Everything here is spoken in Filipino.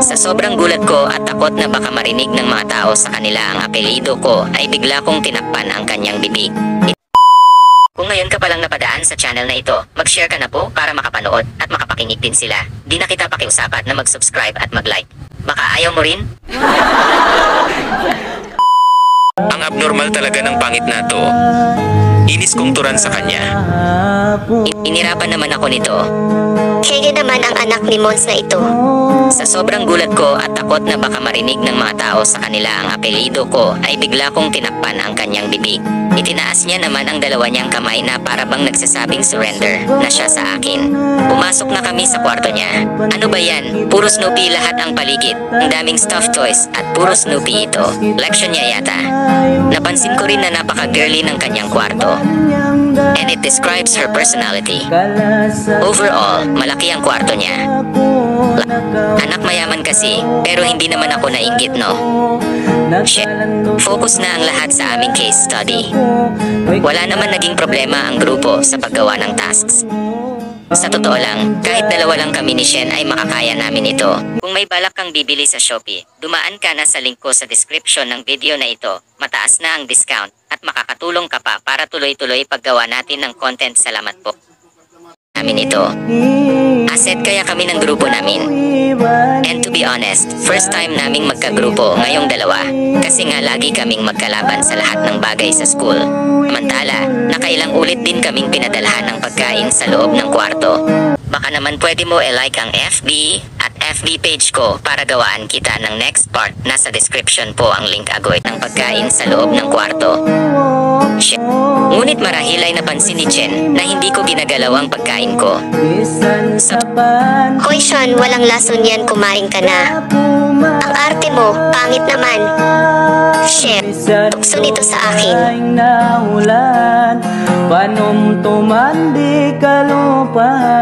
Sa sobrang gulat ko at takot na baka marinig ng mga tao sa kanila ang apelyido ko, ay bigla kong tinakpan ang kanyang bibig. Kung ngayon ka palang napadaan sa channel na ito, mag-share ka na po para makapanood at makapakinig din sila. Di na kita pakiusapan na mag-subscribe at mag-like. Baka ayaw mo rin? Ang abnormal talaga ng pangit na to. Inis kong turan sa kanya. Inirapan naman ako nito. Siya naman ang anak ni Mons na ito. Sa sobrang gulat ko at takot na baka marinig ng mga tao sa kanila ang apelyido ko, ay bigla kong tinakpan ang kanyang bibig. Itinaas niya naman ang dalawa niyang kamay na para bang nagsasabing surrender na siya sa akin. Pumasok na kami sa kwarto niya. Ano ba yan? Puro Snoopy lahat ang paligid. Ang daming stuffed toys at puro Snoopy ito. Leksyon niya yata. Napansin ko rin na napaka-girly ng kanyang kwarto. And it describes her personality. Overall, malaki ang kwarto niya. Anak mayaman kasi, pero hindi naman ako nainggit, no? Shit. Focus na ang lahat sa aming case study. Wala naman naging problema ang grupo sa paggawa ng tasks. Sa totoo lang, kahit dalawa lang kami ni Shen ay makakaya namin ito. Kung may balak kang bibili sa Shopee, dumaan ka na sa link ko sa description ng video na ito. Mataas na ang discount at makakatulong ka pa para tuloy-tuloy paggawa natin ng content. Salamat po. Namin ito. Asset kaya kami ng grupo namin. And to be honest, first time naming magkagrupo ngayong dalawa. Kasi nga lagi kaming magkalaban sa lahat ng bagay sa school. Samantala, nakailang ulit din kaming pinadalhan ng pagkain sa loob ng kwarto. Baka naman pwede mo i-like ang FB at FB page ko para gawaan kita ng next part. Nasa description po ang link agoy ng pagkain sa loob ng kwarto. Shit. Ngunit marahil ay napansin ni Chen na hindi ko ginagalaw ang pagkain ko. Hoy Sean, walang lason yan, kumain ka na. Ang arte mo, pangit naman. Shit, tukso nito sa akin. Panumtuman di kalupahan.